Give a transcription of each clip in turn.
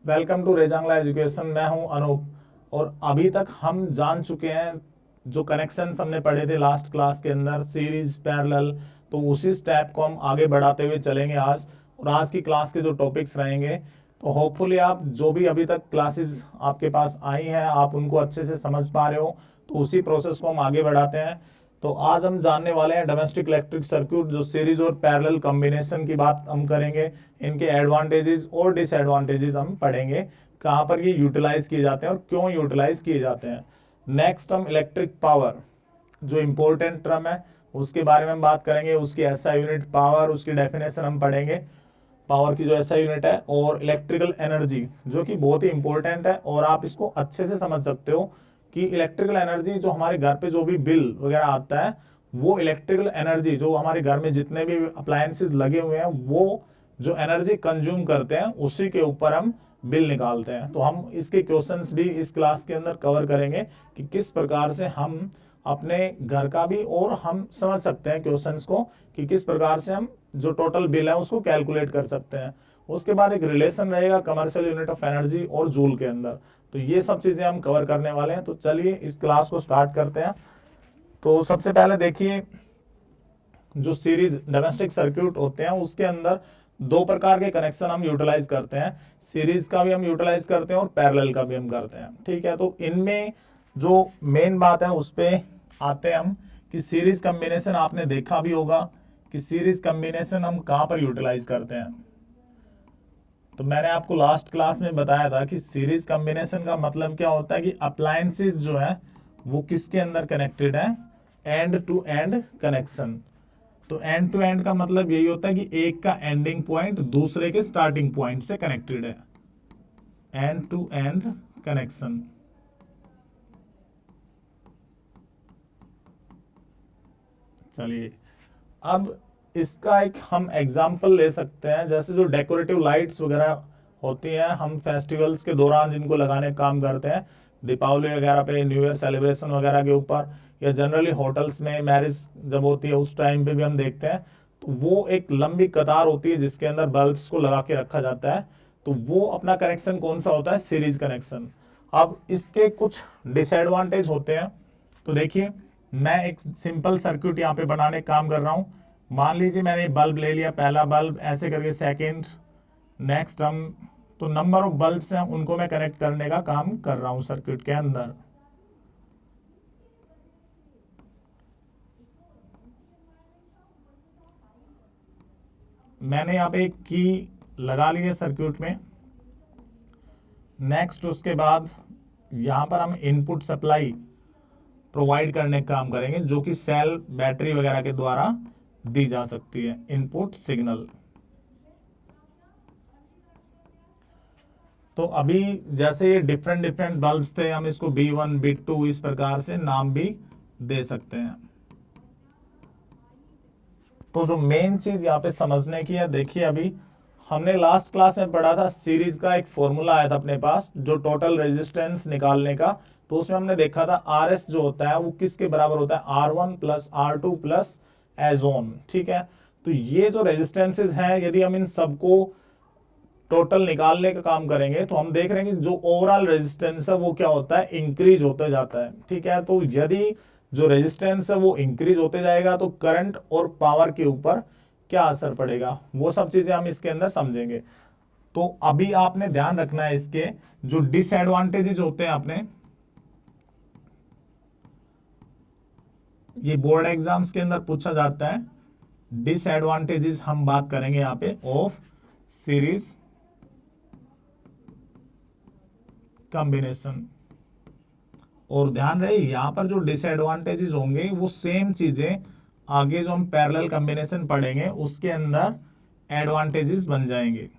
Welcome to Rezang La education. मैं हूं अनूप और अभी तक हम जान चुके हैं जो कनेक्शंस हमने पढ़े थे लास्ट क्लास के अंदर, सीरीज पैरेलल। तो उसी स्टेप को हम आगे बढ़ाते हुए चलेंगे आज। और आज की क्लास के जो टॉपिक्स रहेंगे तो होपफुली आप जो भी अभी तक क्लासेस आपके पास आई हैं आप उनको अच्छे से समझ पा रहे हो। तो उसी प्रोसेस को हम आगे बढ़ाते हैं। तो आज हम जानने वाले हैं डोमेस्टिक इलेक्ट्रिक सर्क्यूट, जो सीरीज और पैरेलल कॉम्बिनेशन की बात हम करेंगे। इनके एडवांटेजेस और डिसएडवांटेजेस हम पढ़ेंगे, कहाँ पर ये यूटिलाइज किए जाते हैं और क्यों यूटिलाइज किए जाते हैं। नेक्स्ट हम इलेक्ट्रिक पावर, जो इंपॉर्टेंट टर्म है उसके बारे में हम बात करेंगे। उसकी एसआई यूनिट पावर, उसकी डेफिनेशन हम पढ़ेंगे, पावर की जो एसआई यूनिट है। और इलेक्ट्रिकल एनर्जी जो कि बहुत ही इंपॉर्टेंट है और आप इसको अच्छे से समझ सकते हो कि इलेक्ट्रिकल एनर्जी जो हमारे घर पे जो भी बिल वगैरह आता है, वो इलेक्ट्रिकल एनर्जी जो हमारे घर में जितने भी अप्लायंसेस लगे हुए हैं वो जो एनर्जी कंज्यूम करते हैं उसी के ऊपर हम बिल निकालते हैं। तो हम इसके क्वेश्चंस भी इस क्लास के अंदर कवर करेंगे कि किस प्रकार से हम अपने घर का भी, और हम समझ सकते हैं क्वेश्चंस को कि किस प्रकार से हम जो टोटल बिल है उसको कैलकुलेट कर सकते हैं। उसके बाद एक रिलेशन रहेगा कमर्शियल यूनिट ऑफ एनर्जी और जूल के अंदर। तो ये सब चीजें हम कवर करने वाले हैं। तो चलिए इस क्लास को स्टार्ट करते हैं। तो सबसे पहले देखिए, जो सीरीज डोमेस्टिक सर्क्यूट होते हैं उसके अंदर दो प्रकार के कनेक्शन हम यूटिलाइज करते हैं। सीरीज का भी हम यूटिलाइज करते हैं और पैरेलल का भी हम करते हैं। ठीक है, तो इनमें जो मेन बात है उस पर आते हैं हम कि सीरीज कॉम्बिनेशन आपने देखा भी होगा कि सीरीज कॉम्बिनेशन हम कहाँ पर यूटिलाइज करते हैं। तो मैंने आपको लास्ट क्लास में बताया था कि सीरीज कॉम्बिनेशन का मतलब क्या होता है कि अप्लायंसेस जो है वो किसके अंदर कनेक्टेड है, एंड टू एंड कनेक्शन। तो एंड टू एंड का मतलब यही होता है कि एक का एंडिंग पॉइंट दूसरे के स्टार्टिंग पॉइंट से कनेक्टेड है, एंड टू एंड कनेक्शन। चलिए अब इसका एक हम एग्जाम्पल ले सकते हैं, जैसे जो डेकोरेटिव लाइट्स वगैरह होती हैं हम फेस्टिवल्स के दौरान जिनको लगाने का काम करते हैं, दीपावली वगैरह पे, न्यू ईयर सेलिब्रेशन वगैरह के ऊपर, या जनरली होटल्स में मैरिज जब होती है उस टाइम पे भी हम देखते हैं। तो वो एक लंबी कतार होती है जिसके अंदर बल्ब्स को लगा के रखा जाता है। तो वो अपना कनेक्शन कौन सा होता है, सीरीज कनेक्शन। अब इसके कुछ डिसएडवांटेज होते हैं। तो देखिए, मैं एक सिंपल सर्क्यूट यहाँ पे बनाने का काम कर रहा हूं। मान लीजिए मैंने बल्ब ले लिया, पहला बल्ब, ऐसे करके सेकंड, नेक्स्ट हम तो नंबर ऑफ बल्ब्स हैं उनको मैं कनेक्ट करने का काम कर रहा हूं सर्किट के अंदर। मैंने यहाँ पे एक की लगा ली है सर्किट में। नेक्स्ट उसके बाद यहाँ पर हम इनपुट सप्लाई प्रोवाइड करने का काम करेंगे, जो कि सेल, बैटरी वगैरह के द्वारा दी जा सकती है, इनपुट सिग्नल। तो अभी जैसे ये डिफरेंट डिफरेंट बल्ब्स थे, हम इसको B1 B2 इस प्रकार से नाम भी दे सकते हैं। तो जो मेन चीज यहाँ पे समझने की है, देखिए अभी हमने लास्ट क्लास में पढ़ा था सीरीज का एक फॉर्मूला आया था अपने पास जो टोटल रेजिस्टेंस निकालने का। तो उसमें हमने देखा था RS जो होता है वो किसके बराबर होता है, R1 प्लस R2 प्लस एजोन। ठीक है, तो ये जो रेजिस्टेंसेज हैं यदि हम इन सबको टोटल निकालने का काम करेंगे तो हम देख रहे हैं कि जो ओवरऑल रेजिस्टेंस है वो क्या होता है, इंक्रीज होता जाता है। ठीक है, तो यदि जो रेजिस्टेंस है वो इंक्रीज होते जाएगा तो करंट और पावर के ऊपर क्या असर पड़ेगा, वो सब चीजें हम इसके अंदर समझेंगे। तो अभी आपने ध्यान रखना है इसके जो डिसएडवांटेजेस होते हैं, आपने ये बोर्ड एग्जाम्स के अंदर पूछा जाता है। डिसएडवांटेजेस हम बात करेंगे यहाँ पे ऑफ सीरीज कॉम्बिनेशन। और ध्यान रहे यहां पर जो डिसएडवांटेजेस होंगे वो सेम चीजें आगे जो हम पैरेलल कॉम्बिनेशन पढ़ेंगे उसके अंदर एडवांटेजेस बन जाएंगे।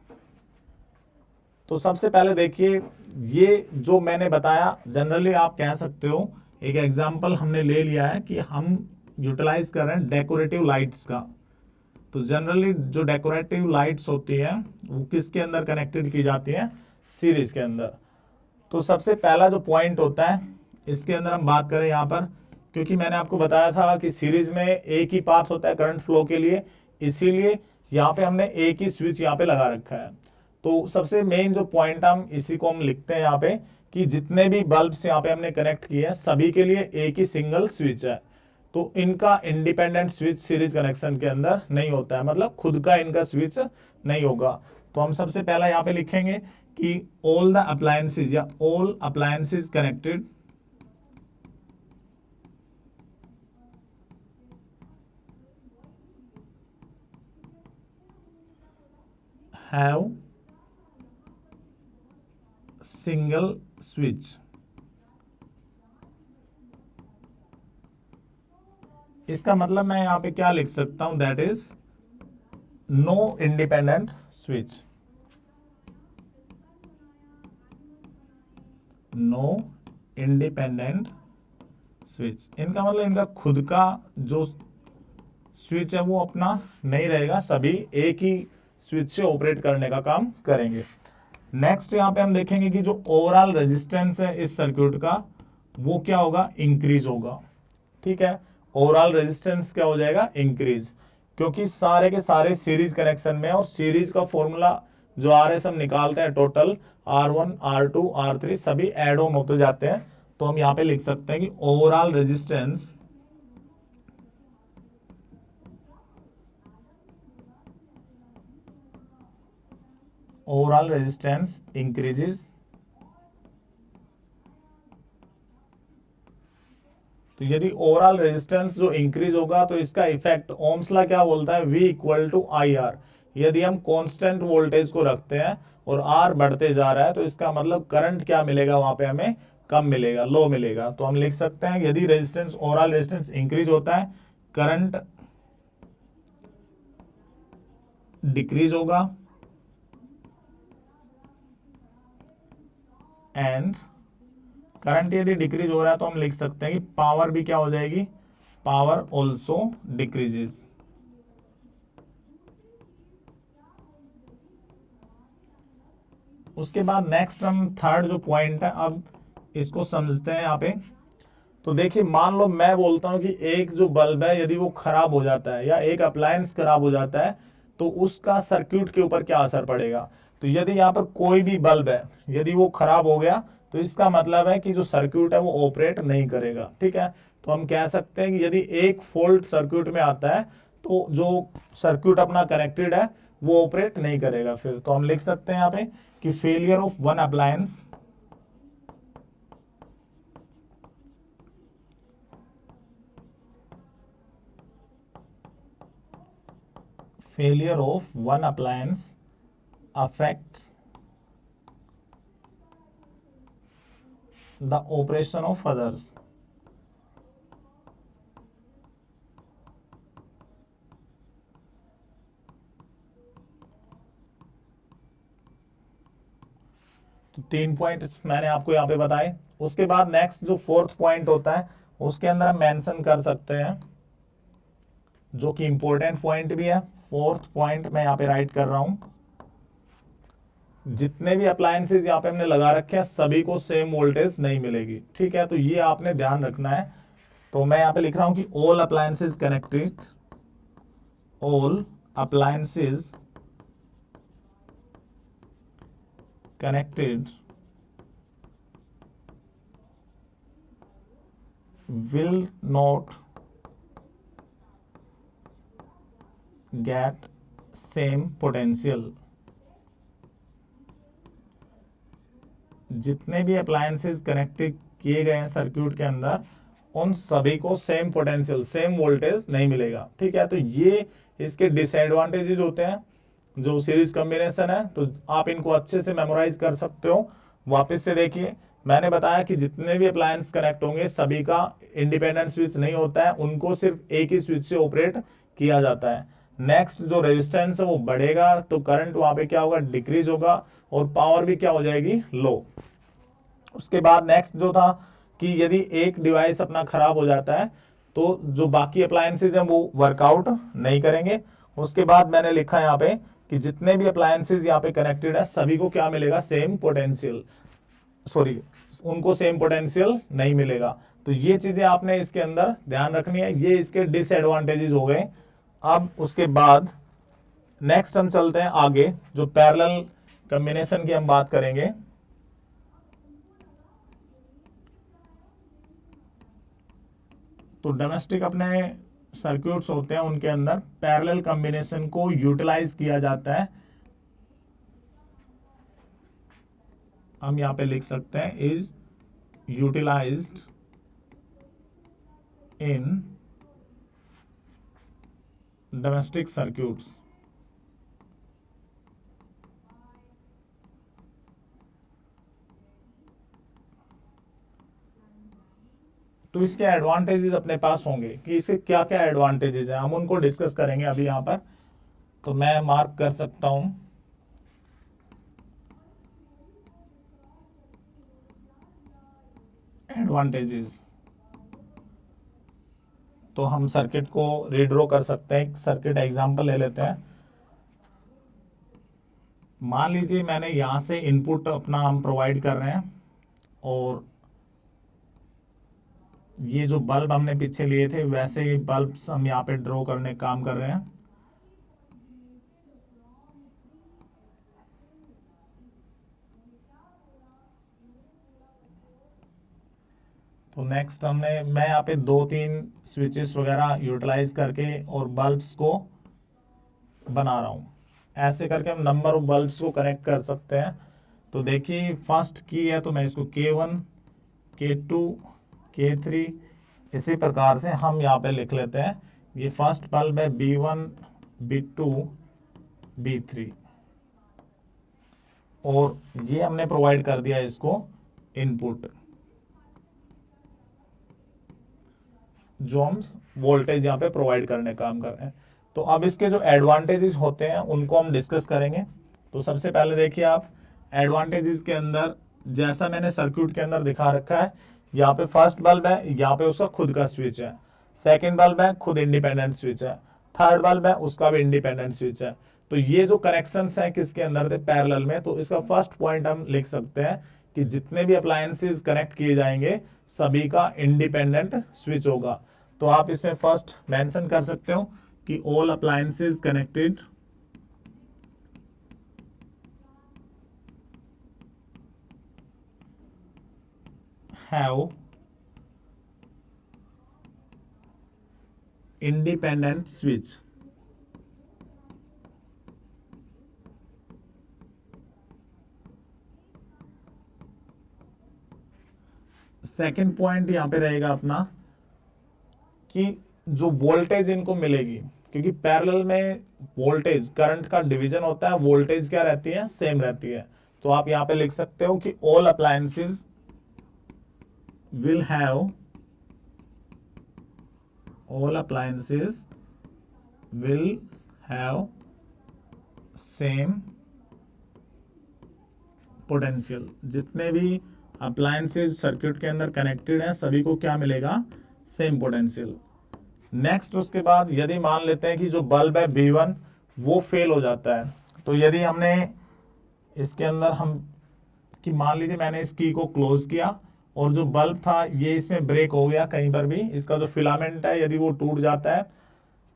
तो सबसे पहले देखिए, ये जो मैंने बताया जनरली आप कह सकते हो, एक एग्जांपल हमने ले लिया है कि हम यूटिलाइज कर रहे हैं डेकोरेटिव लाइट्स का। तो जनरली जो डेकोरेटिव लाइट्स होती है वो किसके अंदर कनेक्टेड की जाती है, सीरीज के अंदर। तो सबसे पहला जो पॉइंट होता है इसके अंदर हम बात करें यहाँ पर, क्योंकि मैंने आपको बताया था कि सीरीज में एक ही पाथ होता है करंट फ्लो के लिए, इसीलिए यहाँ पे हमने एक ही स्विच यहाँ पे लगा रखा है। तो सबसे मेन जो पॉइंट हम इसी को हम लिखते हैं यहाँ पे कि जितने भी बल्ब्स यहाँ पे हमने कनेक्ट किए हैं सभी के लिए एक ही सिंगल स्विच है, तो इनका इंडिपेंडेंट स्विच सीरीज कनेक्शन के अंदर नहीं होता है, मतलब खुद का इनका स्विच नहीं होगा। तो हम सबसे पहला यहाँ पे लिखेंगे कि ऑल द अप्लायंसेस या all appliances connected have single switch. इसका मतलब मैं यहां पे क्या लिख सकता हूं, that is no independent switch, no independent switch. इनका मतलब इनका खुद का जो स्विच है वो अपना नहीं रहेगा, सभी एक ही स्विच से ऑपरेट करने का काम करेंगे। नेक्स्ट यहां पे हम देखेंगे कि जो ओवरऑल रेजिस्टेंस है इस सर्किट का वो क्या होगा, इंक्रीज होगा। ठीक है, ओवरऑल रेजिस्टेंस क्या हो जाएगा, इंक्रीज, क्योंकि सारे के सारे सीरीज कनेक्शन में, और सीरीज का फॉर्मूला जो RS हम निकालते हैं टोटल R1 R2 R3 सभी एड ऑन होते जाते हैं। तो हम यहां पे लिख सकते हैं कि ओवरऑल रेजिस्टेंस इंक्रीजेस। तो यदि ओवरऑल रेजिस्टेंस जो इंक्रीज होगा तो इसका इफेक्ट ओम्स लॉ क्या बोलता है, V इक्वल टू IR। यदि हम कांस्टेंट वोल्टेज को रखते हैं और R बढ़ते जा रहा है तो इसका मतलब करंट क्या मिलेगा, वहां पे हमें कम मिलेगा, लो मिलेगा। तो हम लिख सकते हैं यदि रेजिस्टेंस ओवरऑल रेजिस्टेंस इंक्रीज होता है करंट डिक्रीज होगा, एंड करंट यदि डिक्रीज हो रहा है तो हम लिख सकते हैं कि पावर भी क्या हो जाएगी, पावर ऑल्सो डिक्रीजेस। उसके बाद नेक्स्ट हम थर्ड जो पॉइंट है अब इसको समझते हैं यहाँ पे। तो देखिए मान लो मैं बोलता हूं कि एक जो बल्ब है यदि वो खराब हो जाता है या एक अप्लायंस खराब हो जाता है तो उसका सर्किट के ऊपर क्या असर पड़ेगा। तो यदि यहाँ पर कोई भी बल्ब है यदि वो खराब हो गया तो इसका मतलब है कि जो सर्किट है वो ऑपरेट नहीं करेगा। ठीक है, तो हम कह सकते हैं कि यदि एक फॉल्ट सर्किट में आता है तो जो सर्किट अपना कनेक्टेड है वो ऑपरेट नहीं करेगा। फिर तो हम लिख सकते हैं यहाँ पे कि failure of one appliance affects the operation of others। तो 3 पॉइंट मैंने आपको यहाँ पे बताए। उसके बाद नेक्स्ट जो फोर्थ पॉइंट होता है उसके अंदर हम मेंशन कर सकते हैं, जो कि इंपॉर्टेंट पॉइंट भी है। फोर्थ पॉइंट मैं यहाँ पे राइट कर रहा हूं, जितने भी अप्लायंसेस यहाँ पे हमने लगा रखे हैं सभी को सेम वोल्टेज नहीं मिलेगी। ठीक है, तो ये आपने ध्यान रखना है। तो मैं यहाँ पे लिख रहा हूं कि all appliances connected, all appliances connected will not get same potential। जितने भी अप्लायंसेस कनेक्टेड किए गए हैं सर्किट के अंदर उन सभी को सेम पोटेंशियल सेम वोल्टेज नहीं मिलेगा। ठीक है, तो ये इसके डिसएडवांटेजेस होते हैं जो सीरीज कॉम्बिनेशन है। तो आप इनको अच्छे से मेमोराइज कर सकते हो। वापस से देखिए मैंने बताया कि जितने भी अप्लायंस कनेक्ट होंगे सभी का इंडिपेंडेंट स्विच नहीं होता है, उनको सिर्फ एक ही स्विच से ऑपरेट किया जाता है। नेक्स्ट जो रेजिस्टेंस है वो बढ़ेगा तो करंट वहां पे क्या होगा, डिक्रीज होगा, और पावर भी क्या हो जाएगी, लो। उसके बाद नेक्स्ट जो था कि यदि एक डिवाइस अपना खराब हो जाता है तो जो बाकी अप्लायंसेज हैं वो वर्कआउट नहीं करेंगे। उसके बाद मैंने लिखा यहाँ पे कि जितने भी अप्लायंसेज यहाँ पे कनेक्टेड है सभी को क्या मिलेगा, सेम पोटेंशियल, सॉरी उनको सेम पोटेंशियल नहीं मिलेगा। तो ये चीजें आपने इसके अंदर ध्यान रखनी है, ये इसके डिसएडवांटेजेस हो गए। अब उसके बाद नेक्स्ट हम चलते हैं आगे, जो पैरेलल कॉम्बिनेशन की हम बात करेंगे, तो डोमेस्टिक अपने सर्क्यूट्स होते हैं, उनके अंदर पैरेलल कॉम्बिनेशन को यूटिलाइज किया जाता है। हम यहां पे लिख सकते हैं is utilised in domestic circuits. तो इसके एडवांटेजेस अपने पास होंगे कि इसके क्या क्या एडवांटेजेस हैं, हम उनको डिस्कस करेंगे अभी यहां पर। तो मैं मार्क कर सकता हूं एडवांटेजेस। तो हम सर्किट को रीड्रॉ कर सकते हैं, एक सर्किट एग्जांपल ले लेते हैं। मान लीजिए मैंने यहां से इनपुट अपना हम प्रोवाइड कर रहे हैं, और ये जो बल्ब हमने पीछे लिए थे वैसे ही बल्ब्स हम यहाँ पे ड्रॉ करने का काम कर रहे हैं। तो नेक्स्ट मैं यहाँ पे 2-3 स्विचेस वगैरह यूटिलाइज करके और बल्ब्स को बना रहा हूँ। ऐसे करके हम नंबर ऑफ बल्ब्स को कनेक्ट कर सकते हैं। तो देखिए फर्स्ट की है, तो मैं इसको K1, K2, K3 इसी प्रकार से हम यहाँ पे लिख लेते हैं। ये फर्स्ट बल्ब है B1, B2, B3, और ये हमने प्रोवाइड कर दिया इसको इनपुट, जो हम वोल्टेज यहाँ पे प्रोवाइड करने का काम कर रहे हैं। तो अब इसके जो एडवांटेजेस होते हैं उनको हम डिस्कस करेंगे। तो सबसे पहले देखिए आप एडवांटेजेस के अंदर, जैसा मैंने सर्क्यूट के अंदर दिखा रखा है, यहाँ पे फर्स्ट बल्ब है, यहाँ पे उसका खुद का स्विच है। सेकेंड बल्ब है, खुद इंडिपेंडेंट स्विच है। थर्ड बल्ब है, उसका भी इंडिपेंडेंट स्विच है। तो ये जो कनेक्शंस हैं किसके अंदर थे, पैरेलल में। तो इसका फर्स्ट पॉइंट हम लिख सकते हैं कि जितने भी अप्लायंसेस कनेक्ट किए जाएंगे सभी का इंडिपेंडेंट स्विच होगा। तो आप इसमें फर्स्ट मेंशन कर सकते हो कि all appliances connected have independent switch. Second point यहां पे रहेगा अपना कि जो वोल्टेज इनको मिलेगी, क्योंकि पैरेलल में वोल्टेज करंट का डिवीजन होता है, वोल्टेज क्या रहती है, सेम रहती है। तो आप यहां पे लिख सकते हो कि all appliances will have same potential. जितने भी अप्लायंसेस सर्किट के अंदर कनेक्टेड हैं सभी को क्या मिलेगा, सेम पोटेंशियल। नेक्स्ट उसके बाद यदि मान लेते हैं कि जो बल्ब है B1 वो फेल हो जाता है, तो यदि हमने इसके अंदर हम कि मान लीजिए मैंने इस की को क्लोज किया और जो बल्ब था ये इसमें ब्रेक हो गया, कहीं पर भी इसका जो फिलामेंट है यदि वो टूट जाता है,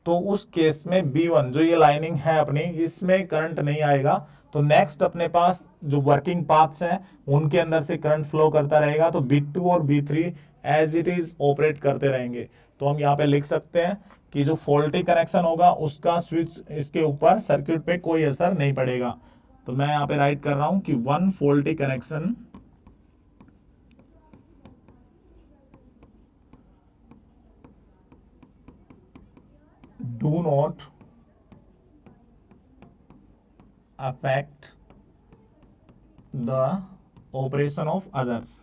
तो उस केस में B1 जो ये लाइनिंग है अपनी, इसमें करंट नहीं आएगा। तो नेक्स्ट अपने पास जो वर्किंग पाथ्स हैं उनके अंदर से करंट फ्लो करता रहेगा। तो B2 और B3 as it is operate करते रहेंगे। तो हम यहाँ पे लिख सकते हैं कि जो फॉल्टी कनेक्शन होगा उसका स्विच इसके ऊपर सर्किट पे कोई असर नहीं पड़ेगा। तो मैं यहाँ पे राइट कर रहा हूं कि one faulty connection do not affect the operation of others।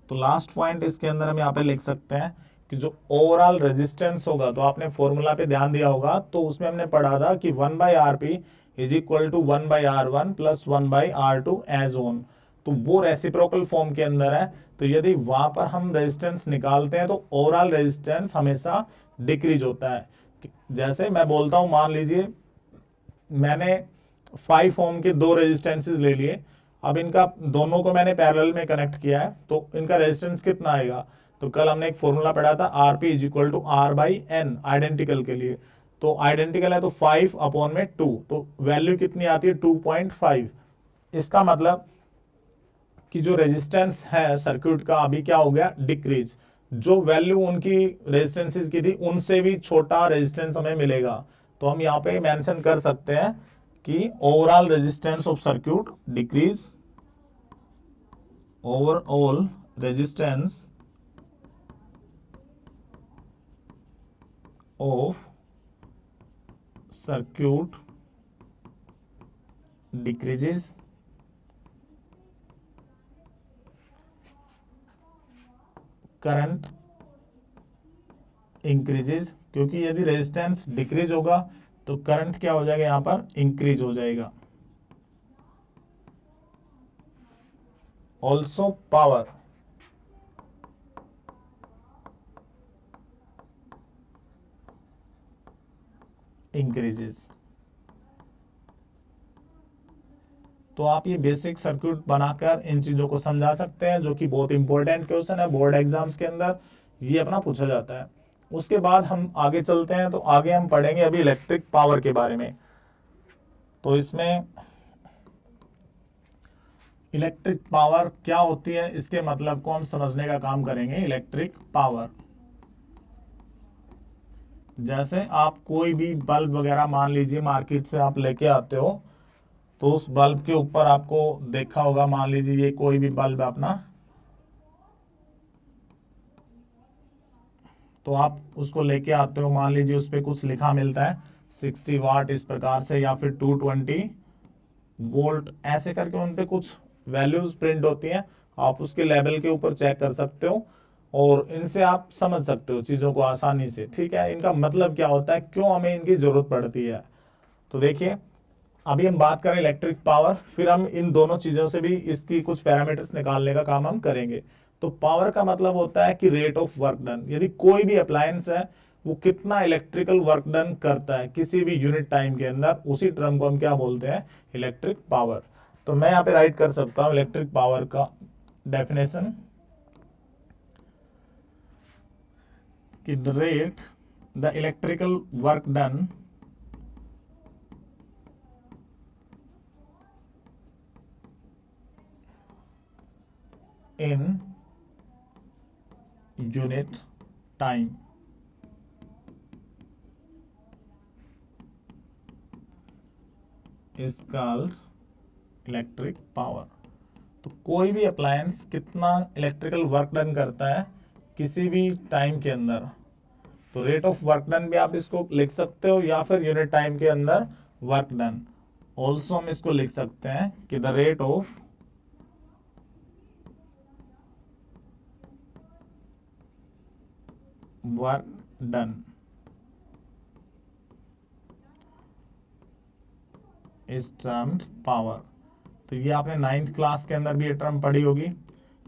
तो लास्ट पॉइंट इसके अंदर हम यहाँ पे लिख सकते हैं कि जो ओवरऑल रेजिस्टेंस होगा, तो आपने फॉर्मूला पे ध्यान दिया होगा, तो उसमें हमने पढ़ा था कि 1/Rp is equal to 1/R1 plus 1/R2 एज ओन। तो वो रेसिप्रोकल फॉर्म के अंदर है। तो यदि वहां पर हम रेजिस्टेंस निकालते हैं तो ओवरऑल रेजिस्टेंस हमेशा डिक्रीज होता है। जैसे मैं बोलता हूं, मान लीजिए मैंने 5 ओम के 2 रेजिस्टेंसेस ले लिए, अब इनका दोनों को मैंने पैरेलल में कनेक्ट किया है, तो इनका रेजिस्टेंस कितना आएगा, तो कल हमने एक फॉर्मूला पढ़ा था RP is equal to R by N identical के लिए। तो आइडेंटिकल है तो 5 अपॉन में 2, तो वैल्यू कितनी आती है 2.5। इसका मतलब कि जो रेजिस्टेंस है सर्किट का अभी क्या हो गया डिक्रीज, जो वैल्यू उनकी रेजिस्टेंसेस की थी उनसे भी छोटा रेजिस्टेंस हमें मिलेगा। तो हम यहाँ पे मेंशन कर सकते हैं कि overall resistance of circuit decrease, overall resistance of circuit decreases, current increases, क्योंकि यदि रेजिस्टेंस डिक्रीज होगा तो करंट क्या हो जाएगा यहां पर इंक्रीज हो जाएगा। Also power increases. तो आप ये बेसिक सर्किट बनाकर इन चीजों को समझा सकते हैं, जो कि बहुत इंपॉर्टेंट क्वेश्चन है बोर्ड एग्जाम्स के अंदर, ये अपना पूछा जाता है। उसके बाद हम आगे चलते हैं, तो आगे हम पढ़ेंगे अभी इलेक्ट्रिक पावर के बारे में। तो इसमें इलेक्ट्रिक पावर क्या होती है, इसके मतलब को हम समझने का काम करेंगे। इलेक्ट्रिक पावर, जैसे आप कोई भी बल्ब वगैरह मान लीजिए मार्केट से आप लेके आते हो, तो उस बल्ब के ऊपर आपको देखा होगा, मान लीजिए ये कोई भी बल्ब है अपना, तो आप उसको लेके आते हो, मान लीजिए उस पर कुछ लिखा मिलता है 60 वाट इस प्रकार से, या फिर 220 वोल्ट ऐसे करके उन पे कुछ वैल्यूज प्रिंट होती हैं। आप उसके लेवल के ऊपर चेक कर सकते हो और इनसे आप समझ सकते हो चीज़ों को आसानी से। ठीक है, इनका मतलब क्या होता है, क्यों हमें इनकी जरूरत पड़ती है। तो देखिए अभी हम बात करें इलेक्ट्रिक पावर, फिर हम इन दोनों चीजों से भी इसकी कुछ पैरामीटर्स निकालने का काम हम करेंगे। तो पावर का मतलब होता है कि रेट ऑफ वर्क डन, यदि कोई भी अप्लायंस है वो कितना इलेक्ट्रिकल वर्क डन करता है किसी भी यूनिट टाइम के अंदर, उसी टर्म को हम क्या बोलते हैं, इलेक्ट्रिक पावर। तो मैं यहाँ पे राइट कर सकता हूँ इलेक्ट्रिक पावर का डेफिनेशन कि the electrical work done in unit time is called electric power. तो कोई भी अप्लायंस कितना इलेक्ट्रिकल वर्क डन करता है किसी भी टाइम के अंदर, तो रेट ऑफ वर्क डन भी आप इसको लिख सकते हो, या फिर यूनिट टाइम के अंदर वर्क डन। ऑल्सो हम इसको लिख सकते हैं कि the rate of work done is termed power. तो ये आपने 9th क्लास के अंदर भी ये टर्म पढ़ी होगी।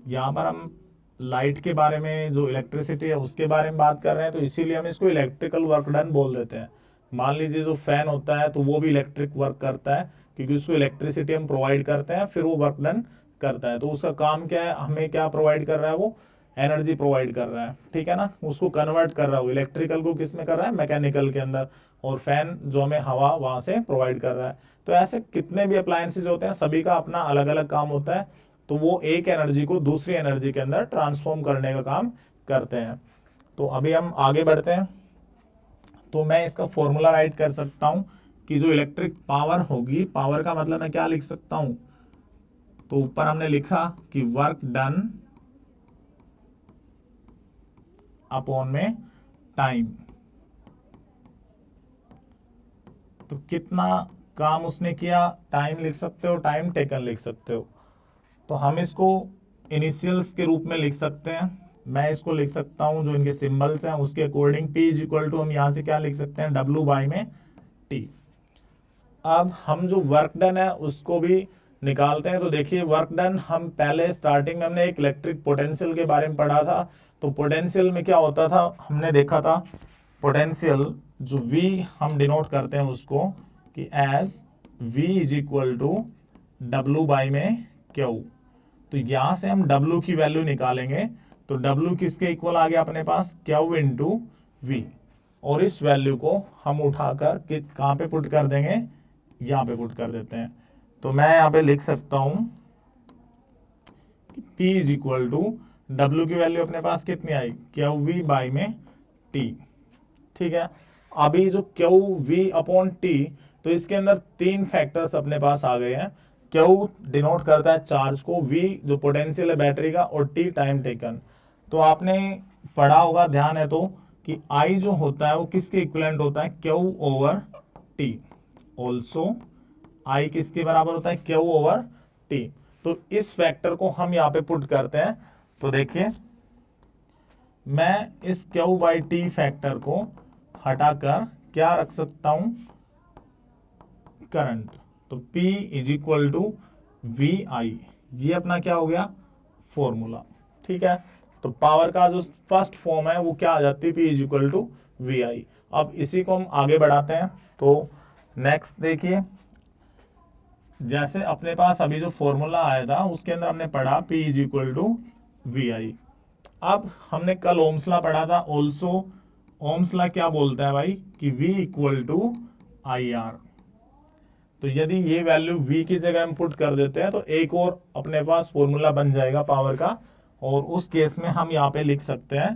यहाँ पर हम लाइट के बारे में, जो इलेक्ट्रिसिटी है उसके बारे में बात कर रहे हैं, तो इसीलिए हम इसको इलेक्ट्रिकल वर्क डन बोल देते हैं। मान लीजिए जो फैन होता है तो वो भी इलेक्ट्रिक वर्क करता है, क्योंकि उसको इलेक्ट्रिसिटी हम प्रोवाइड करते हैं, फिर वो वर्क डन करता है। तो उसका काम क्या है, हमें क्या प्रोवाइड कर रहा है, वो एनर्जी प्रोवाइड कर रहा है। ठीक है ना, उसको कन्वर्ट कर रहा है, इलेक्ट्रिकल को किस में कर रहा है, मैकेनिकल के अंदर, और फैन जो हमें हवा वहां से प्रोवाइड कर रहा है। तो ऐसे कितने भी अप्लायंसेज होते हैं सभी का अपना अलग अलग काम होता है, तो वो एक एनर्जी को दूसरी एनर्जी के अंदर ट्रांसफॉर्म करने का काम करते हैं। तो अभी हम आगे बढ़ते हैं। तो मैं इसका फॉर्मूला राइट कर सकता हूं कि जो इलेक्ट्रिक पावर होगी, पावर का मतलब मैं क्या लिख सकता हूं, तो ऊपर हमने लिखा कि वर्क डन अपॉन में टाइम, तो कितना काम उसने किया, टाइम लिख सकते हो, टाइम टेकन लिख सकते हो। तो हम इसको इनिशियल्स के रूप में लिख सकते हैं। मैं इसको लिख सकता हूं जो इनके सिंबल्स हैं उसके according, P is equal to हम यहां से क्या लिख सकते हैं, W बाई में T। अब हम जो वर्क डन है उसको भी निकालते हैं। तो देखिए वर्क डन, हम पहले स्टार्टिंग में हमने एक इलेक्ट्रिक पोटेंशियल के बारे में पढ़ा था। तो पोटेंशियल में क्या होता था, हमने देखा था पोटेंशियल जो V हम डिनोट करते हैं उसको कि as V is equal to W by में Q। तो यहां से हम W की वैल्यू निकालेंगे तो W किसके इक्वल आ गया अपने पास, Q इंटू V। और इस वैल्यू को हम उठाकर कहाँ पे पुट कर देंगे, यहाँ पे पुट कर देते हैं। तो मैं यहाँ पे लिख सकता हूं P is equal to W की वैल्यू अपने पास कितनी आई, QV बाई में T। ठीक है, अभी जो QV अपॉन T, तो इसके अंदर तीन फैक्टर्स अपने पास आ गए हैं। Q डिनोट करता है चार्ज को, V जो पोटेंशियल है बैटरी का, और T टाइम टेकन। तो आपने पढ़ा होगा, ध्यान है तो, कि I जो होता है वो किसके इक्विवेलेंट होता है, Q over T। Also I किसके बराबर होता है, Q ओवर T। तो इस फैक्टर को हम यहाँ पे पुट करते हैं। तो देखिए, मैं इस Q बाई T फैक्टर को हटाकर क्या रख सकता हूं, करंट। तो P is equal to V I, ये अपना क्या हो गया, फॉर्मूला। ठीक है, तो पावर का जो फर्स्ट फॉर्म है वो क्या आ जाती है, P is equal to V I. अब इसी को हम आगे बढ़ाते हैं। तो नेक्स्ट देखिए, जैसे अपने पास अभी जो फॉर्मूला आया था उसके अंदर हमने पढ़ा P is equal to V I. अब हमने कल ओम्स लॉ पढ़ा था, ऑल्सो ओम्स लॉ क्या बोलता है भाई, कि V equal to I R. तो यदि ये वैल्यू V की जगह हम पुट कर देते हैं तो एक और अपने पास फॉर्मूला बन जाएगा पावर का। और उस केस में हम यहाँ पे लिख सकते हैं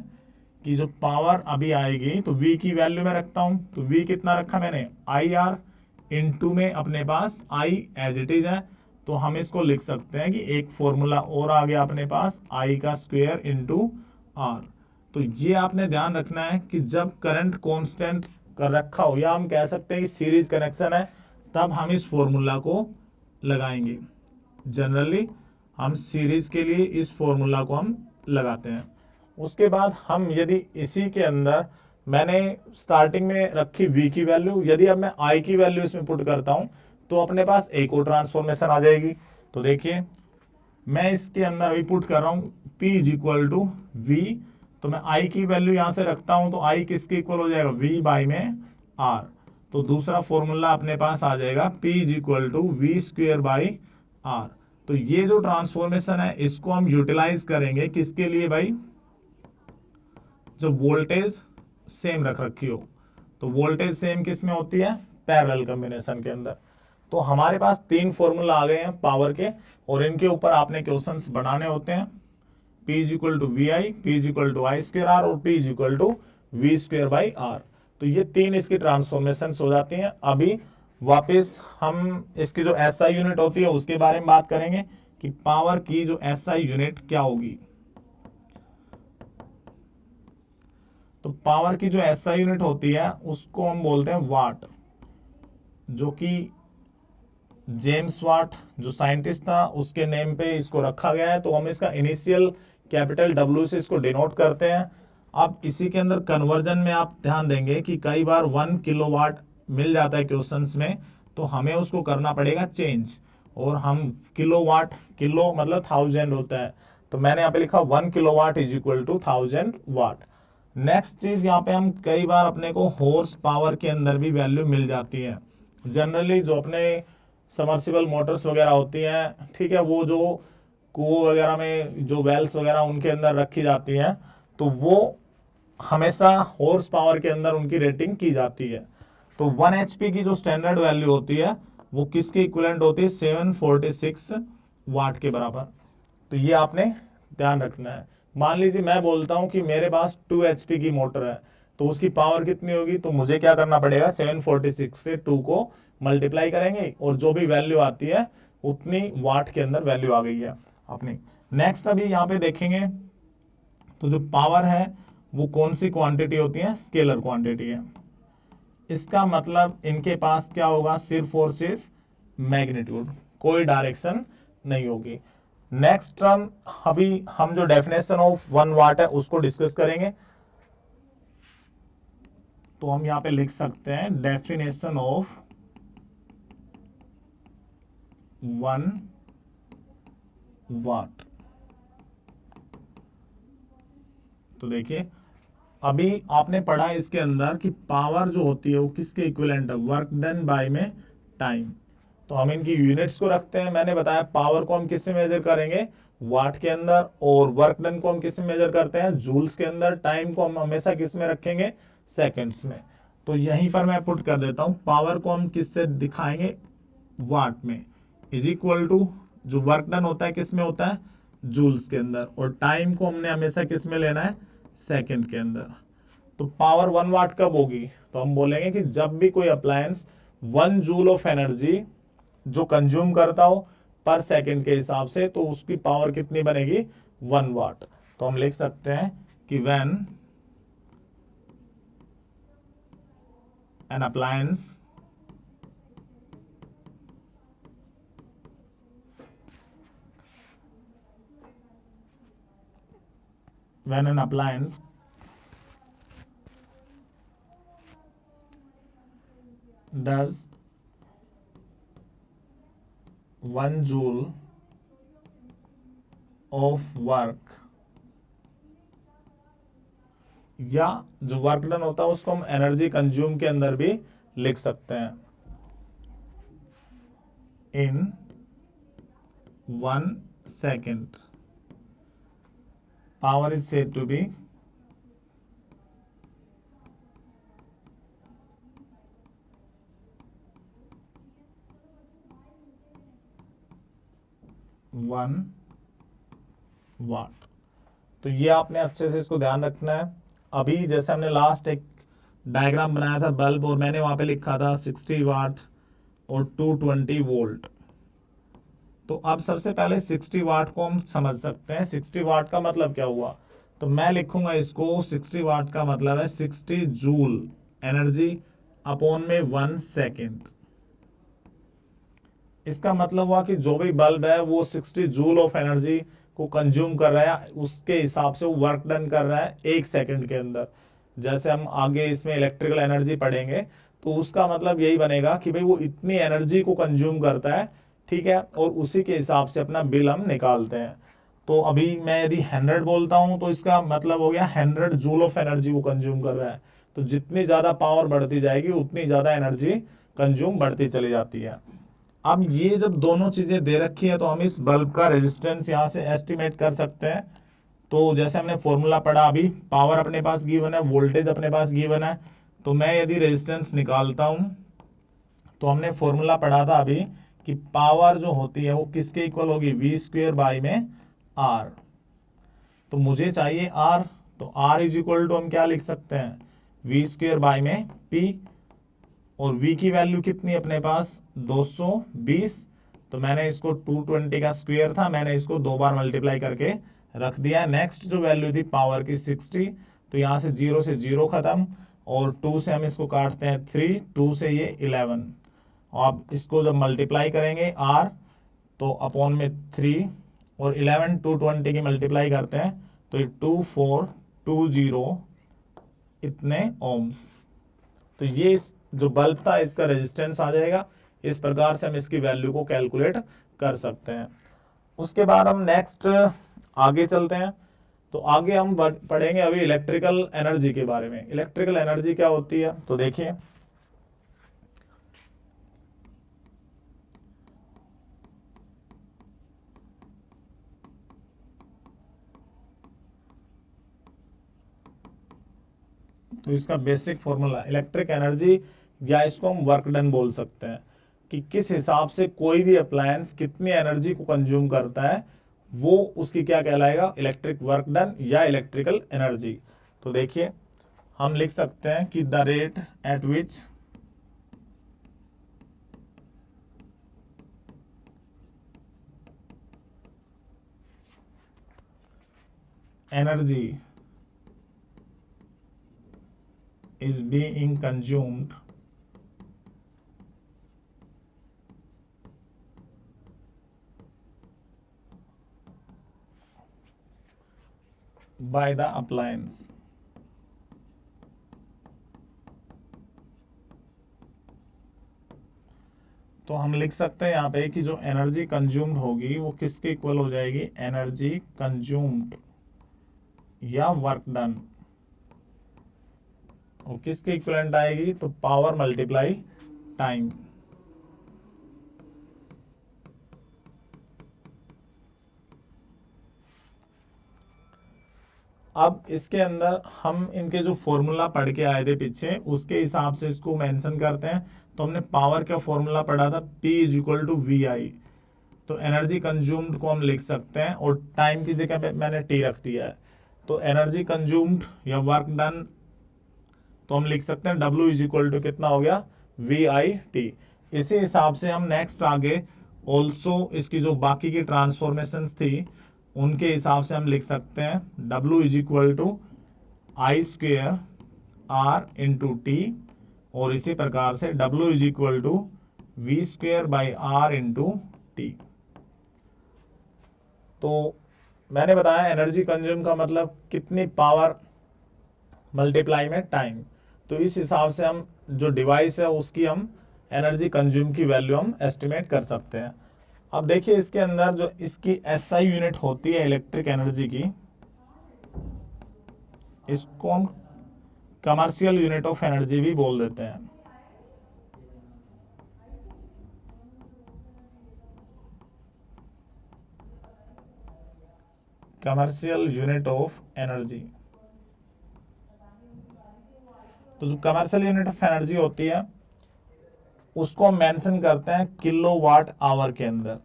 कि जो पावर अभी आएगी, तो V की वैल्यू में रखता हूं, तो V कितना रखा मैंने, आई आर इंटू में अपने पास I एज इट इज है। तो हम इसको लिख सकते हैं कि एक फॉर्मूला और आ गया अपने पास, I का स्क्वायर इंटू आर। तो ये आपने ध्यान रखना है कि जब करंट कांस्टेंट कर रखा हो, या हम कह सकते हैं कि सीरीज कनेक्शन है, तब हम इस फॉर्मूला को लगाएंगे। जनरली हम सीरीज के लिए इस फॉर्मूला को हम लगाते हैं। उसके बाद हम यदि इसी के अंदर, मैंने स्टार्टिंग में रखी V की वैल्यू, यदि अब मैं I की वैल्यू इसमें पुट करता हूं तो अपने पास एक और ट्रांसफॉर्मेशन आ जाएगी। तो देखिए, मैं इसके अंदर अभी पुट कर रहा हूं P is equal to V। तो मैं I की वैल्यू यहां से रखता हूं, तो I किसके इक्वल हो जाएगा, V बाई में R। तो दूसरा फॉर्मूला अपने पास आ जाएगा P is equal to V square by R। तो ये जो ट्रांसफॉर्मेशन है इसको हम यूटिलाइज करेंगे किसके लिए भाई, जो वोल्टेज सेम रख रखी हो। तो वोल्टेज सेम किस में होती है, पैरेलल कॉम्बिनेशन के अंदर। तो हमारे पास तीन फॉर्मूला आ गए हैं पावर के, और इनके ऊपर आपने क्वेश्चंस बनाने होते हैं। P is equal to V I, P is equal to I square R, और P is equal to V square by R. तो ये तीन इसकी ट्रांसफॉर्मेशन हो जाती हैं। अभी वापस हम इसकी जो एसआई यूनिट होती है उसके बारे में बात करेंगे कि पावर की जो एसआई यूनिट क्या होगी। तो पावर की जो एसआई यूनिट होती है उसको हम बोलते हैं वाट, जो कि जेम्स वाट जो साइंटिस्ट था उसके नेम पे इसको रखा गया है। तो हम इसका इनिशियल कैपिटल W से इसको डिनोट करते हैं। अब इसी के अंदर कन्वर्जन में आप ध्यान देंगे कि कई बार 1 किलोवाट मिल जाता है क्वेश्चंस में, तो हमें उसको करना पड़ेगा चेंज। और हम किलोवाट, किलो मतलब 1000 होता है, तो मैंने यहाँ पे लिखा 1 kilowatt is equal to 1000 watt. Next चीज, यहाँ पे हम कई बार अपने को हॉर्स पावर के अंदर भी वैल्यू मिल जाती है। जनरली जो अपने समर्सिबल मोटर्स वगैरह होती हैं, ठीक है, वो जो कुओं वगैरह में जो वेल्स वगैरह उनके अंदर रखी जाती हैं, तो वो हमेशा हॉर्स पावर के अंदर उनकी रेटिंग की जाती है। तो 1 HP की जो स्टैंडर्ड वैल्यू होती है वो किसके इक्विवेलेंट होती है, 746 वाट के बराबर। तो ये आपने ध्यान रखना है। मान लीजिए मैं बोलता हूं कि मेरे पास 2 HP की मोटर है, तो उसकी पावर कितनी होगी, तो मुझे क्या करना पड़ेगा, 746 से 2 को मल्टीप्लाई करेंगे, और जो भी वैल्यू आती है उतनी वाट के अंदर वैल्यू आ गई है अपनी। नेक्स्ट अभी यहाँ पे देखेंगे, तो जो पावर है वो कौन सी क्वांटिटी होती है, स्केलर क्वांटिटी है। इसका मतलब इनके पास क्या होगा, सिर्फ और सिर्फ मैग्नीट्यूड, कोई डायरेक्शन नहीं होगी। नेक्स्ट टर्म, अभी हम जो डेफिनेशन ऑफ 1 वाट है उसको डिस्कस करेंगे। तो हम यहां पे लिख सकते हैं डेफिनेशन ऑफ 1 वाट। तो देखिए, अभी आपने पढ़ा इसके अंदर कि पावर जो होती है वो किसके इक्विवेलेंट है, वर्क डन बाय में टाइम। तो तो हम इनकी यूनिट्स को रखते हैं। मैंने बताया पावर को हम किस में मेजर करेंगे, वाट के अंदर, और वर्क डन को हम किस में मेजर करते हैं, जूल्स के अंदर। टाइम को हम हमेशा किस में रखेंगे, सेकंड्स में। तो यहीं पर मैं पुट कर देता हूं, पावर को हम किससे दिखाएंगे, वाट में, इज इक्वल टू जो वर्क डन होता है किस में होता है, जूल्स के अंदर, और टाइम को हमने हमेशा किस में लेना है, सेकंड के अंदर। तो पावर 1 वाट कब होगी, तो हम बोलेंगे कि जब भी कोई अप्लायंस 1 जूल ऑफ एनर्जी जो कंज्यूम करता हो पर सेकंड के हिसाब से, तो उसकी पावर कितनी बनेगी, 1 वाट। तो हम लिख सकते हैं कि when an appliance does 1 joule of work, या जो वर्क डन होता है उसको हम एनर्जी कंज्यूम के अंदर भी लिख सकते हैं, इन 1 second, power is said to be 1 वाट। तो ये आपने अच्छे से इसको ध्यान रखना है। अभी जैसे हमने लास्ट एक डायग्राम बनाया था बल्ब, और मैंने वहां पे लिखा था 60 वाट और 220 वोल्ट। तो अब सबसे पहले 60 वाट को हम समझ सकते हैं। 60 वाट का मतलब क्या हुआ, तो मैं लिखूंगा इसको, 60 वाट का मतलब है 60 जूल एनर्जी अपॉन में 1 सेकेंड। इसका मतलब हुआ कि जो भी बल्ब है वो 60 जूल ऑफ एनर्जी को कंज्यूम कर रहा है, उसके हिसाब से वो वर्क डन कर रहा है 1 सेकंड के अंदर। जैसे हम आगे इसमें इलेक्ट्रिकल एनर्जी पढ़ेंगे, तो उसका मतलब यही बनेगा कि भाई वो इतनी एनर्जी को कंज्यूम करता है, ठीक है, और उसी के हिसाब से अपना बिल हम निकालते हैं। तो अभी मैं यदि 100 बोलता हूं तो इसका मतलब हो गया 100 जूल ऑफ एनर्जी वो कंज्यूम कर रहा है। तो जितनी ज्यादा पावर बढ़ती जाएगी उतनी ज्यादा एनर्जी कंज्यूम बढ़ती चली जाती है। अब ये जब दोनों चीजें दे रखी है, तो हम इस बल्ब का रेजिस्टेंस यहां से एस्टिमेट कर सकते हैं। तो जैसे हमने फॉर्मूला पढ़ा अभी, पावर अपने पास गिवन है, वोल्टेज अपने पास गिवन है, तो मैं यदि रेजिस्टेंस निकालता हूं, तो हमने फॉर्मूला पढ़ा था अभी कि पावर जो होती है वो किसके इक्वल होगी, वी स्क्वेयर बाई में आर। तो मुझे चाहिए आर, तो आर इज इक्वल टू हम क्या लिख सकते हैं, वी स्क्वेयर बाई में पी, और v की वैल्यू कितनी अपने पास 220। तो मैंने इसको 220 का स्क्वायर था, मैंने इसको 2 बार मल्टीप्लाई करके रख दिया। नेक्स्ट जो वैल्यू थी पावर की 60, तो यहां से 0 से 0 खत्म, और 2 से हम इसको काटते हैं 3, 2 से ये 11। अब इसको जब मल्टीप्लाई करेंगे r, तो अपॉन में 3, और 11 220 की मल्टीप्लाई करते हैं तो ये 2420 इतने ओम्स। तो ये इस जो बल्ब था इसका रेजिस्टेंस आ जाएगा। इस प्रकार से हम इसकी वैल्यू को कैलकुलेट कर सकते हैं। उसके बाद हम नेक्स्ट आगे चलते हैं। तो आगे हम पढ़ेंगे अभी इलेक्ट्रिकल एनर्जी के बारे में। इलेक्ट्रिकल एनर्जी क्या होती है, तो देखिए तो इसका बेसिक फॉर्मूला इलेक्ट्रिक एनर्जी, या इसको हम वर्क डन बोल सकते हैं, कि किस हिसाब से कोई भी अप्लायंस कितनी एनर्जी को कंज्यूम करता है, वो उसकी क्या कहलाएगा, इलेक्ट्रिक वर्क डन या इलेक्ट्रिकल एनर्जी। तो देखिए हम लिख सकते हैं कि the rate at which energy is being consumed by the appliance तो हम लिख सकते हैं यहाँ पे कि जो एनर्जी कंज्यूम्ड होगी वो किसके इक्वल हो जाएगी, एनर्जी कंज्यूम्ड या वर्क डन, और किसके इक्विवेलेंट आएगी, तो पावर मल्टीप्लाई टाइम। अब इसके अंदर हम इनके जो फॉर्मूला पढ़ के आए थे पीछे, उसके हिसाब से इसको मेंशन करते हैं। तो हमने पावर का फॉर्मूला पढ़ा था, P is equal to V I. तो एनर्जी कंज्यूम्ड को हम लिख सकते हैं, और टाइम की जगह पे मैंने टी रख दिया है। तो एनर्जी कंज्यूम्ड या वर्क डन तो हम लिख सकते हैं W इज इक्वल टू कितना हो गया, वी आई टी। इसी हिसाब से हम नेक्स्ट आगे ऑल्सो इसकी जो बाकी की ट्रांसफॉर्मेशन थी उनके हिसाब से हम लिख सकते हैं W is equal to I square R into T, और इसी प्रकार से W is equal to V square by R into T. तो मैंने बताया एनर्जी कंज्यूम का मतलब कितनी पावर मल्टीप्लाई में टाइम। तो इस हिसाब से हम जो डिवाइस है उसकी हम एनर्जी कंज्यूम की वैल्यू हम एस्टिमेट कर सकते हैं। अब देखिए इसके अंदर जो इसकी एसआई यूनिट होती है इलेक्ट्रिक एनर्जी की, इसको हम कमर्शियल यूनिट ऑफ एनर्जी भी बोल देते हैं। Commercial unit of energy. तो जो कमर्शियल यूनिट ऑफ एनर्जी होती है उसको हम मेंशन करते हैं किलो वाट आवर के अंदर,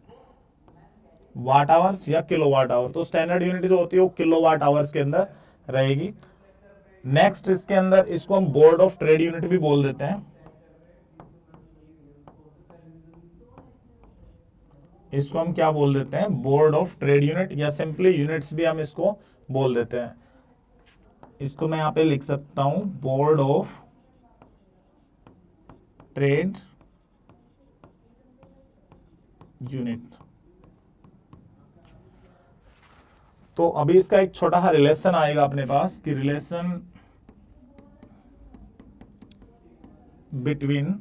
वाट आवर्स या किलो वाट आवर। तो स्टैंडर्ड यूनिट जो होती है वो किलो वाट आवर्स के अंदर रहेगी। नेक्स्ट इसके अंदर इसको हम बोर्ड ऑफ ट्रेड यूनिट भी बोल देते हैं। इसको हम क्या बोल देते हैं, बोर्ड ऑफ ट्रेड यूनिट, या सिंपली यूनिट्स भी हम इसको बोल देते हैं। इसको मैं यहां पे लिख सकता हूं बोर्ड ऑफ ट्रेड यूनिट। तो अभी इसका एक छोटा सा रिलेशन आएगा अपने पास कि relation between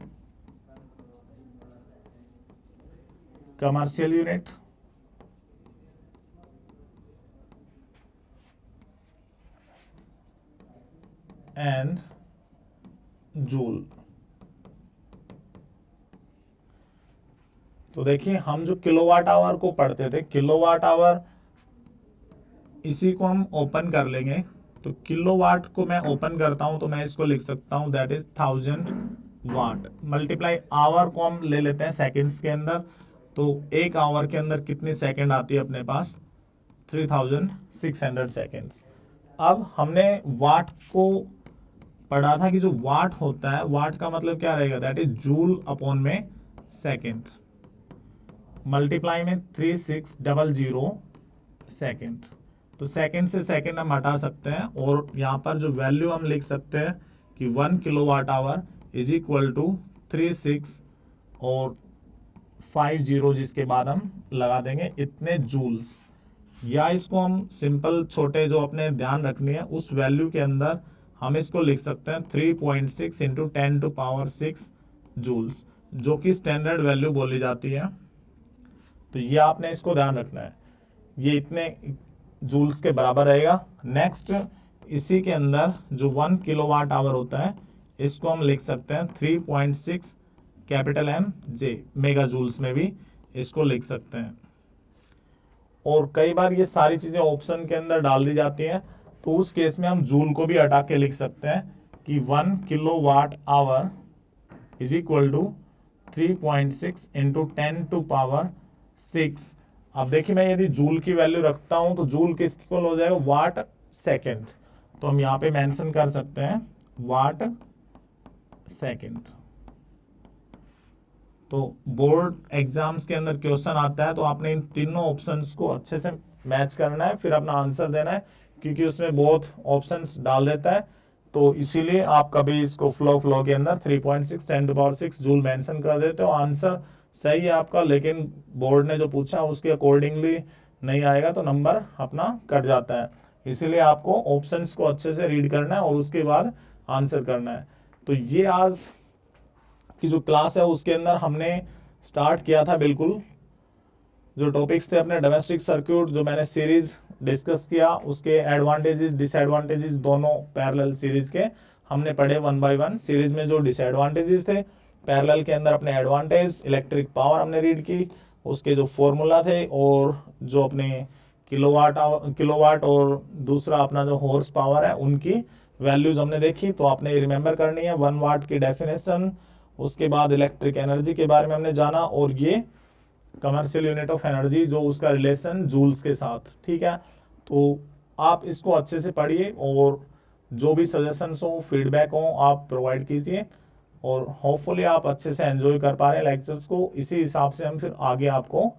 commercial unit and joule. तो देखिए हम जो किलोवाट आवर को पढ़ते थे, किलोवाट आवर इसी को हम ओपन कर लेंगे। तो किलोवाट को मैं ओपन करता हूं तो मैं इसको लिख सकता हूं that is 1000 watt, multiply hour को हम ले लेते हैं सेकंड्स के अंदर। तो एक आवर के अंदर कितनी सेकंड आती है अपने पास, 3600 सेकंड्स। अब हमने वाट को पढ़ा था कि जो वाट होता है, वाट का मतलब क्या रहेगा, दैट इज जूल अपॉन में सेकंड, मल्टीप्लाई में 3600 सेकंड। तो सेकंड से सेकंड हम हटा सकते हैं, और यहाँ पर जो वैल्यू हम लिख सकते हैं कि 1 kilowatt hour is equal to 36 और 50 जिसके बाद हम लगा देंगे इतने जूल्स। या इसको हम सिंपल छोटे जो अपने ध्यान रखनी है उस वैल्यू के अंदर हम इसको लिख सकते हैं 3.6 इंटू 10⁶ जूल्स, जो कि स्टैंडर्ड वैल्यू बोली जाती है। तो ये आपने इसको ध्यान रखना है, ये इतने जूल्स के बराबर रहेगा। नेक्स्ट इसी के अंदर जो 1 किलोवाट आवर होता है इसको हम लिख सकते हैं 3.6 capital M J mega joules में भी इसको लिख सकते हैं। और कई बार ये सारी चीजें ऑप्शन के अंदर डाल दी जाती हैं, तो उस केस में हम जूल को भी हटा के लिख सकते हैं कि 1 kilowatt hour is equal to 3.6 into 10⁶। अब देखिए मैं यदि जूल की वैल्यू रखता हूं तो जूल किसके इक्वल हो जाएगा, वाट सेकेंड। तो हम यहां पे मेंशन कर सकते हैं वाट सेकेंड। तो बोर्ड एग्जाम्स के अंदर क्वेश्चन आता है तो आपने इन तीनों ऑप्शंस को अच्छे से मैच करना है, फिर अपना आंसर देना है, क्योंकि उसमें बहुत ऑप्शंस डाल देता है। तो इसीलिए आप कभी इसको फ्लो के अंदर 3.6 10⁶ जूल मेंशन कर देते हो, आंसर सही है आपका, लेकिन बोर्ड ने जो पूछा उसके अकॉर्डिंगली नहीं आएगा तो नंबर अपना कट जाता है। इसीलिए आपको ऑप्शंस को अच्छे से रीड करना है और उसके बाद आंसर करना है। तो ये आज की जो क्लास है उसके अंदर हमने स्टार्ट किया था, बिल्कुल जो टॉपिक्स थे अपने डोमेस्टिक सर्क्यूट, जो मैंने सीरीज डिस्कस किया उसके एडवांटेजेस डिसएडवांटेजेस दोनों पैरेलल सीरीज के हमने पढ़े 1 बाय 1। सीरीज में जो डिसएडवांटेजेस थे, पैरेलल के अंदर अपने एडवांटेज, इलेक्ट्रिक पावर हमने रीड की, उसके जो फॉर्मूला थे और जो अपने किलोवाट और दूसरा अपना जो हॉर्स पावर है, उनकी वैल्यूज हमने देखी। तो आपने ये रिमेंबर करनी है 1 वाट की डेफिनेशन, उसके बाद इलेक्ट्रिक एनर्जी के बारे में हमने जाना, और ये कमर्शियल यूनिट ऑफ एनर्जी जो उसका रिलेशन जूल्स के साथ। ठीक है, तो आप इसको अच्छे से पढ़िए और जो भी सजेशंस हो, फीडबैक हो, आप प्रोवाइड कीजिए, और होपफुली आप अच्छे से एंजॉय कर पा रहे हैं लेक्चर्स को। इसी हिसाब से हम फिर आगे आपको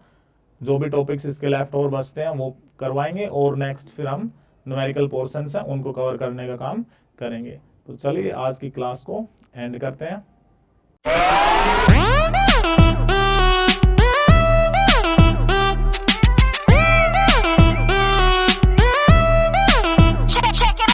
जो भी टॉपिक्स इसके लेफ्ट और बचते हैं वो करवाएंगे, और नेक्स्ट फिर हम न्यूमेरिकल पोर्शंस हैं उनको कवर करने का काम करेंगे। तो चलिए आज की क्लास को एंड करते हैं।